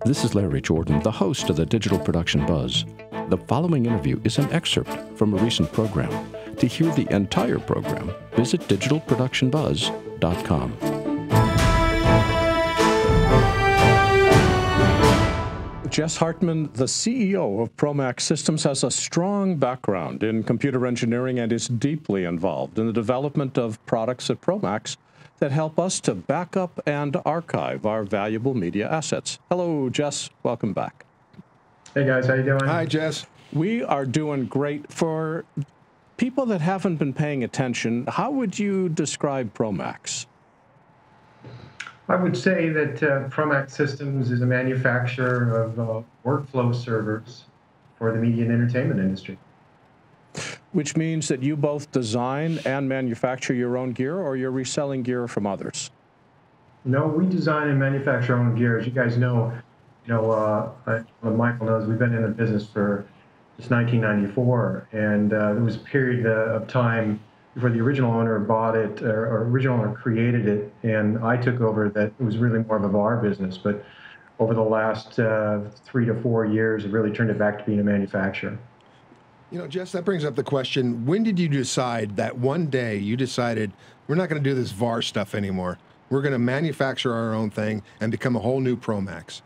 This is Larry Jordan, the host of the Digital Production Buzz. The following interview is an excerpt from a recent program. To hear the entire program, visit digitalproductionbuzz.com. Jess Hartmann, the CEO of ProMAX Systems, has a strong background in computer engineering and is deeply involved in the development of products at ProMAX that help us to back up and archive our valuable media assets. Hello, Jess. Welcome back. Hey, guys. How you doing? Hi, Jess. We are doing great. For people that haven't been paying attention, how would you describe ProMAX? I would say that ProMAX Systems is a manufacturer of workflow servers for the media and entertainment industry. Which means that you both design and manufacture your own gear, or you're reselling gear from others? No, we design and manufacture our own gear. As you guys know, Michael knows, we've been in the business for since 1994, and there was a period of time before the original owner bought it, or original owner created it, and I took over that it was really more of a VAR business. But over the last 3 to 4 years, it really turned it back to being a manufacturer. You know, Jess, that brings up the question, when did you decide that one day you decided we're not going to do this VAR stuff anymore? We're going to manufacture our own thing and become a whole new ProMAX?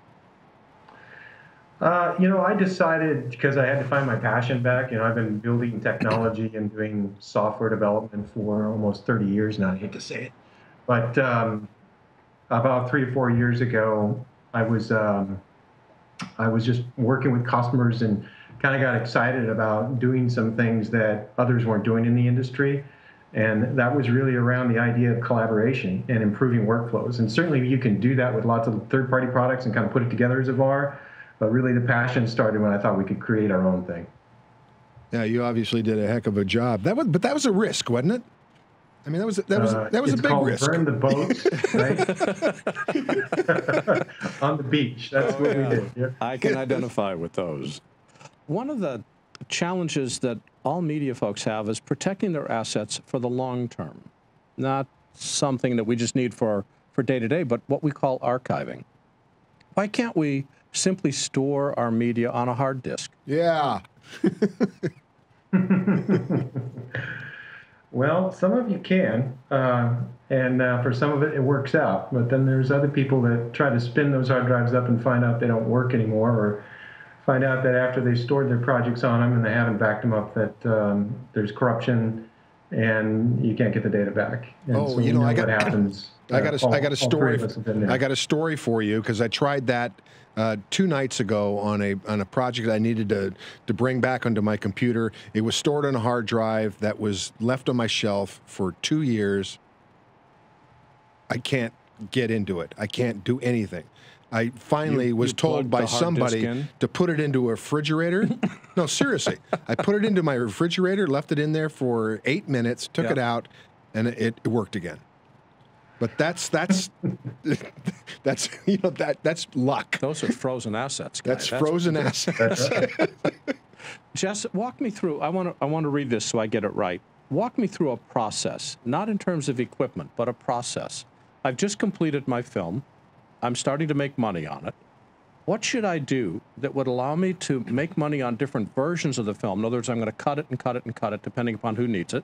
I decided because I had to find my passion back. I've been building technology and doing software development for almost 30 years now. I hate to say it. But about 3 or 4 years ago, I was just working with customers and kind of got excited about doing some things that others weren't doing in the industry. And that was really around the idea of collaboration and improving workflows. And certainly you can do that with lots of third-party products and kind of put it together as a VAR. But really the passion started when I thought we could create our own thing. Yeah, you obviously did a heck of a job. But that was a risk, wasn't it? I mean, that was a big risk. Burn the boats, right? On the beach. That's what we did. Yeah. I can identify with those. One of the challenges that all media folks have is protecting their assets for the long term. Not something that we just need for day-to-day, but what we call archiving. Why can't we simply store our media on a hard disk? Yeah. Well, some of you can, and for some of it, it works out. But then there's other people that try to spin those hard drives up and find out they don't work anymore, or find out that after they stored their projects on them and they haven't backed them up, that there's corruption and you can't get the data back. And so what happens. I got a story for you, because I tried that 2 nights ago on a project I needed to bring back onto my computer. It was stored on a hard drive that was left on my shelf for 2 years. I can't get into it. I can't do anything. I finally was told by somebody to put it into a refrigerator. No, seriously. I put it into my refrigerator, left it in there for 8 minutes, took it out, and it worked again. But that's luck. Those are frozen assets, guys. That's frozen assets. Jess, walk me through. I want to read this so I get it right. Walk me through a process, not in terms of equipment, but a process. I've just completed my film. I'm starting to make money on it. What should I do that would allow me to make money on different versions of the film? In other words, I'm going to cut it and cut it and cut it, depending upon who needs it.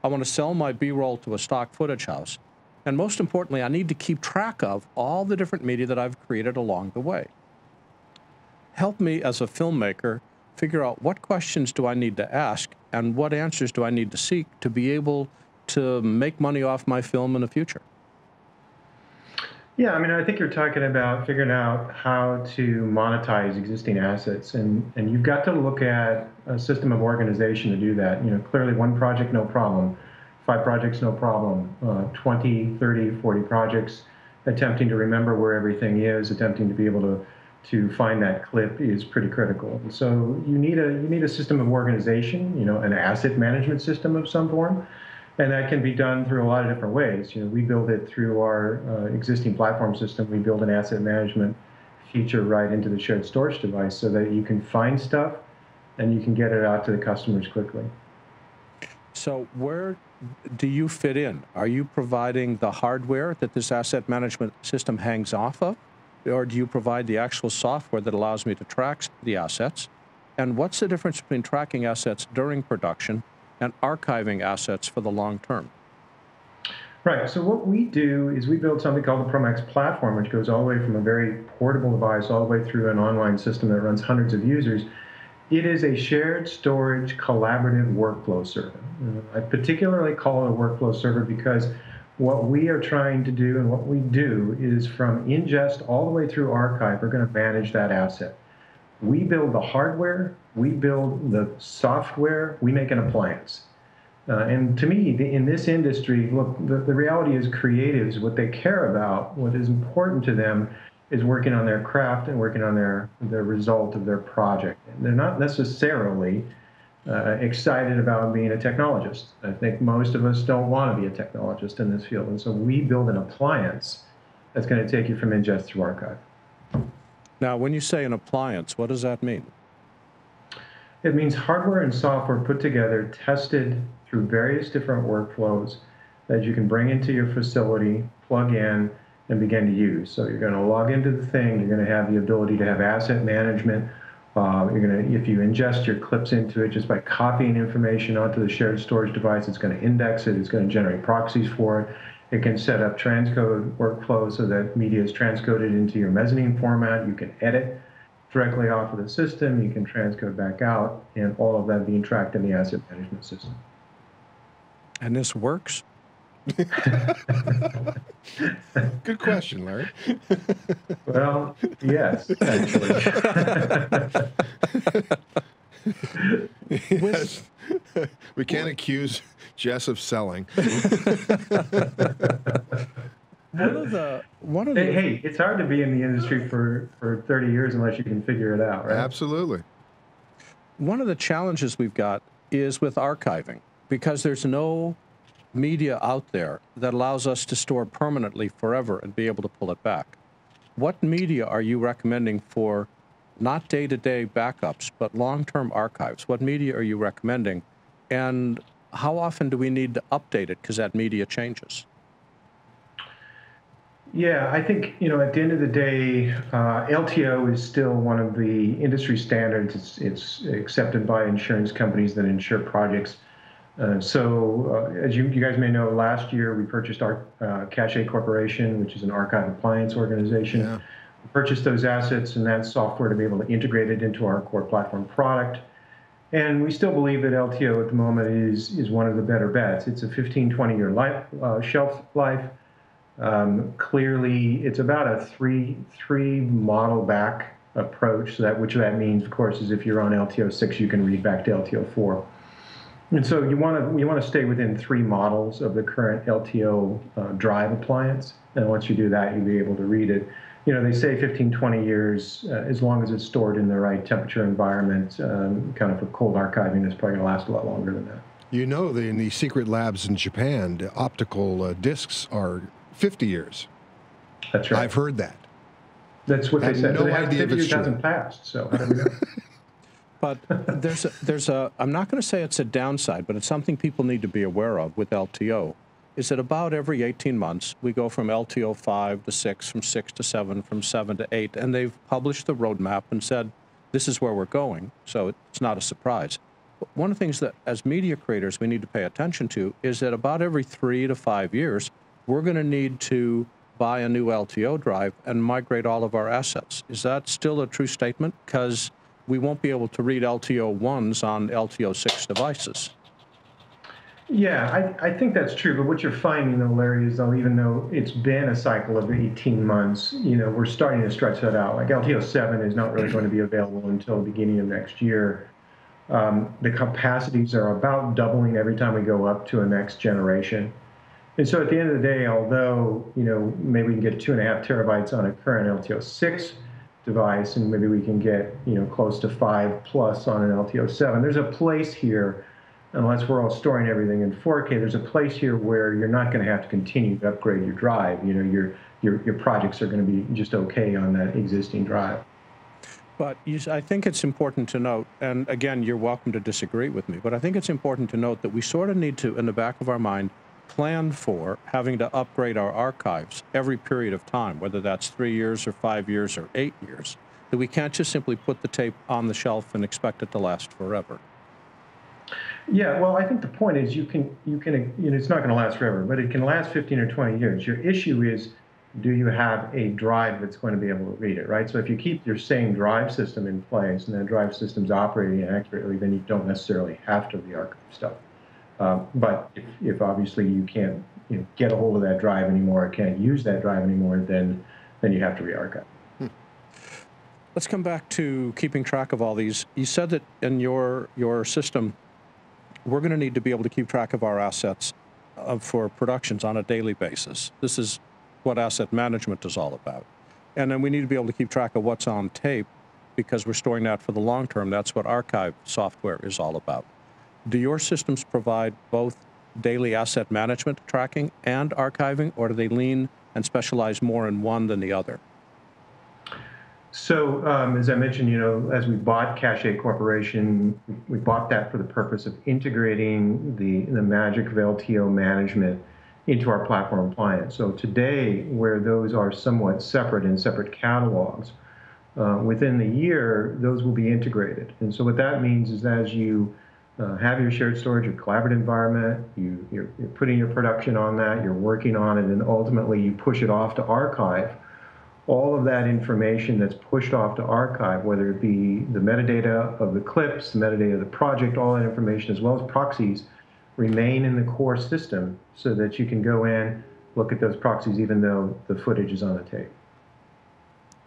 I want to sell my B-roll to a stock footage house. And most importantly, I need to keep track of all the different media that I've created along the way. Help me as a filmmaker figure out what questions do I need to ask and what answers do I need to seek to be able to make money off my film in the future. Yeah, I mean, I think you're talking about figuring out how to monetize existing assets, and you've got to look at a system of organization to do that. Clearly 1 project, no problem. 5 projects, no problem. 20, 30, 40 projects, attempting to remember where everything is, attempting to be able to find that clip is pretty critical. And so you need a system of organization, an asset management system of some form. And that can be done through a lot of different ways. We build it through our existing platform system. We build an asset management feature right into the shared storage device so that you can find stuff and you can get it out to the customers quickly. So where do you fit in? Are you providing the hardware that this asset management system hangs off of? or do you provide the actual software that allows me to track the assets? And what's the difference between tracking assets during production and archiving assets for the long term? Right. So what we do is we build something called the ProMAX Platform, which goes all the way from a very portable device all the way through an online system that runs hundreds of users. It is a shared storage collaborative workflow server. I particularly call it a workflow server because what we are trying to do and what we do is from ingest all the way through archive, we're going to manage that asset. We build the hardware, we build the software, we make an appliance. And to me, in this industry, look, the reality is creatives, what they care about, what is important to them is working on their craft and working on their result of their project. And they're not necessarily excited about being a technologist. I think most of us don't want to be a technologist in this field. And so we build an appliance that's going to take you from ingest through archive. Now, when you say an appliance, what does that mean? It means hardware and software put together, tested through various different workflows that you can bring into your facility, plug in, and begin to use. So you're going to log into the thing, you're going to have the ability to have asset management. You're going to, if you ingest your clips into it, just by copying information onto the shared storage device, it's going to index it, it's going to generate proxies for it. It can set up transcode workflows so that media is transcoded into your mezzanine format. You can edit directly off of the system, you can transcode back out, and all of that being tracked in the asset management system. And this works? Good question, Larry. Well, yes, actually. Yes. We can't accuse Jess of selling. Hey, it's hard to be in the industry for 30 years unless you can figure it out, right? Absolutely. One of the challenges we've got is with archiving, because there's no media out there that allows us to store permanently forever and be able to pull it back. What media are you recommending for not day-to-day backups, but long-term archives? What media are you recommending? And how often do we need to update it because that media changes? Yeah, I think, at the end of the day, LTO is still one of the industry standards. It's accepted by insurance companies that insure projects. So as you guys may know, last year we purchased our Cache Corporation, which is an archive appliance organization. Yeah. We purchased those assets and that software to be able to integrate it into our core platform product. And we still believe that LTO at the moment is one of the better bets. It's a 15, 20-year shelf life. Clearly, it's about a three model back approach. So which that means, of course, is if you're on LTO 6, you can read back to LTO 4. And so you want to stay within 3 models of the current LTO drive appliance. And once you do that, you'll be able to read it. They say 15, 20 years, as long as it's stored in the right temperature environment, kind of for cold archiving, it's probably going to last a lot longer than that. In the secret labs in Japan, the optical discs are 50 years. That's right. I've heard that. That's what they said. No idea if it's true. It hasn't passed, so I don't know. But I'm not going to say it's a downside, but it's something people need to be aware of with LTO, is that about every 18 months, we go from LTO 5 to 6, from 6 to 7, from 7 to 8, and they've published the roadmap and said, this is where we're going, so it's not a surprise. But one of the things that, as media creators, we need to pay attention to is that about every 3 to 5 years, we're going to need to buy a new LTO drive and migrate all of our assets. Is that still a true statement? Because we won't be able to read LTO 1s on LTO 6 devices. Yeah, I think that's true. But what you're finding, though, Larry, is even though it's been a cycle of 18 months, we're starting to stretch that out. Like LTO 7 is not really going to be available until the beginning of next year. The capacities are about doubling every time we go up to a next generation. And so at the end of the day, although, maybe we can get 2.5 terabytes on a current LTO 6 device, and maybe we can get, close to 5 plus on an LTO 7, there's a place here, unless we're all storing everything in 4K, there's a place here where you're not going to have to continue to upgrade your drive. Your projects are going to be just okay on that existing drive. But I think it's important to note, and again, you're welcome to disagree with me, but I think it's important to note that we sort of need to, in the back of our mind, plan for having to upgrade our archives every period of time, whether that's 3 years or 5 years or 8 years, that we can't just simply put the tape on the shelf and expect it to last forever? Yeah, well, I think the point is it's not going to last forever, but it can last 15 or 20 years. Your issue is, do you have a drive that's going to be able to read it, right? So if you keep your same drive system in place and that drive system's operating accurately, then you don't necessarily have to re-archive stuff. But if obviously you can't get a hold of that drive anymore, or can't use that drive anymore, then you have to re-archive. Let's come back to keeping track of all these. You said that in your system, we're going to need to be able to keep track of our assets for productions on a daily basis. This is what asset management is all about. And then we need to be able to keep track of what's on tape because we're storing that for the long term. That's what archive software is all about. Do your systems provide both daily asset management tracking and archiving, or do they lean and specialize more in one than the other? So as I mentioned, as we bought Cache Corporation, we bought that for the purpose of integrating the magic of LTO management into our platform appliance. So today, where those are somewhat separate in separate catalogs, within the year, those will be integrated. And so what that means is as you have your shared storage, your collaborative environment, you're putting your production on that, you're working on it, and ultimately you push it off to archive. All of that information that's pushed off to archive, whether it be the metadata of the clips, the metadata of the project, all that information, as well as proxies, remain in the core system so that you can go in, look at those proxies, even though the footage is on the tape.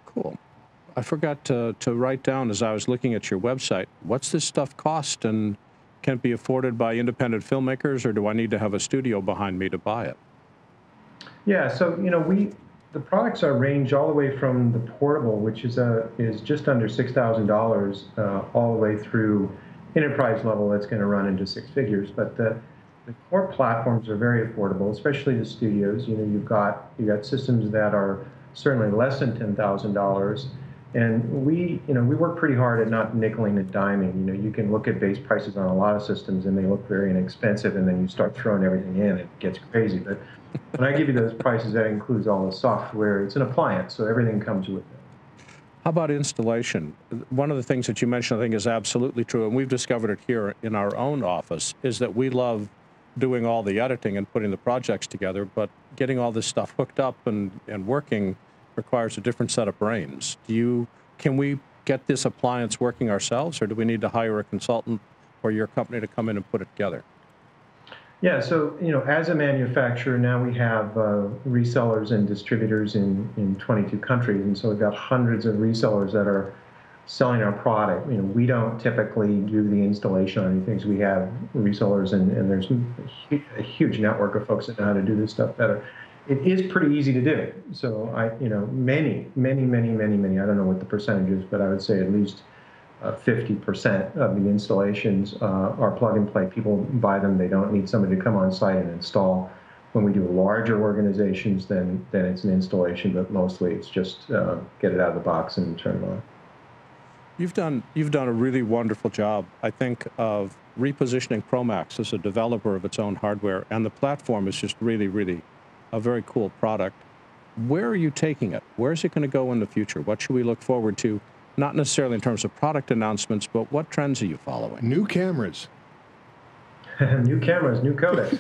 Cool. I forgot to write down as I was looking at your website, what's this stuff cost, and can it be afforded by independent filmmakers, or do I need to have a studio behind me to buy it? Yeah, so the products are ranged all the way from the portable, which is just under $6,000, all the way through enterprise level that's going to run into six figures. But the core platforms are very affordable, especially the studios. You've got systems that are certainly less than $10,000, and we work pretty hard at not nickeling and diming. You can look at base prices on a lot of systems and they look very inexpensive, and then you start throwing everything in, it gets crazy. But when I give you those prices, that includes all the software. It's an appliance, so everything comes with it. How about installation? One of the things that you mentioned, I think, is absolutely true, and we've discovered it here in our own office, is that we love doing all the editing and putting the projects together, but getting all this stuff hooked up and working requires a different set of brains. Can we get this appliance working ourselves, or do we need to hire a consultant or your company to come in and put it together? Yeah, so as a manufacturer, now we have resellers and distributors in 22 countries, and so we've got hundreds of resellers that are selling our product. We don't typically do the installation on anything, so we have resellers, and there's a huge network of folks that know how to do this stuff better. It is pretty easy to do. So many, I don't know what the percentage is, but I would say at least 50% of the installations are plug and play. People buy them. They don't need somebody to come on site and install. When we do larger organizations, then it's an installation, but mostly it's just get it out of the box and turn it on. You've done a really wonderful job, I think, of repositioning ProMAX as a developer of its own hardware, and the platform is just really, really a very cool product. Where are you taking it? Where is it going to go in the future? What should we look forward to? Not necessarily in terms of product announcements, but what trends are you following? New cameras. New cameras, new codecs.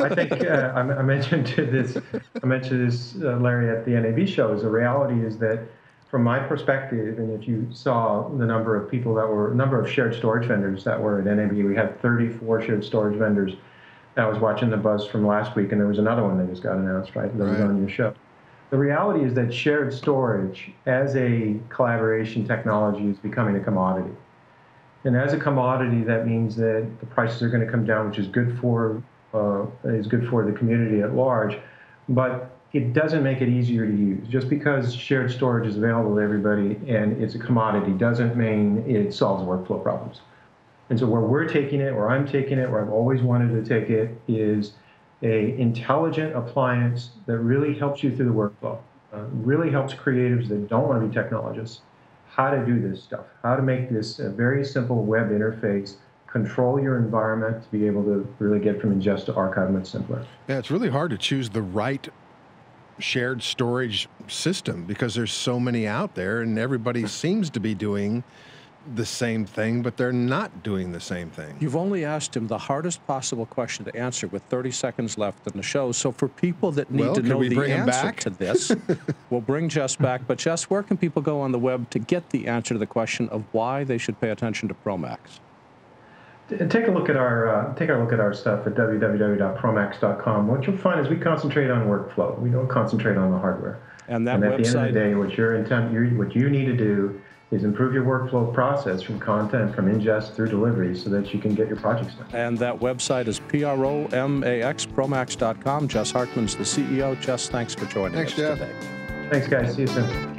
I think I mentioned this, Larry, at the NAB shows. The reality is that, from my perspective, and if you saw the number of shared storage vendors that were at NAB, we had 34 shared storage vendors. I was watching the buzz from last week, and there was another one that just got announced, right? That was on your show. The reality is that shared storage as a collaboration technology is becoming a commodity. And as a commodity, that means that the prices are going to come down, which is good for the community at large. But it doesn't make it easier to use. Just because shared storage is available to everybody and it's a commodity doesn't mean it solves workflow problems. And so where we're taking it, where I'm taking it, where I've always wanted to take it, is an intelligent appliance that really helps you through the workflow, really helps creatives that don't want to be technologists how to do this stuff, how to make this a very simple web interface control your environment, to be able to really get from ingest to archive much simpler. Yeah, it's really hard to choose the right shared storage system because there's so many out there, and everybody seems to be doing the same thing, but they're not doing the same thing. You've only asked him the hardest possible question to answer with 30 seconds left in the show. So for people that need to know the answer to this, we'll bring Jess back. But Jess, where can people go on the web to get the answer to the question of why they should pay attention to ProMaX? Take a look at our stuff at www.promax.com. What you'll find is we concentrate on workflow. We don't concentrate on the hardware. And that at website, the end of the day, what you need to do is improve your workflow process from content, from ingest through delivery, so that you can get your projects done. And that website is ProMAX, ProMax.com. Jess Hartmann's the CEO. Jess, thanks for joining us today. Thanks, guys. See you soon.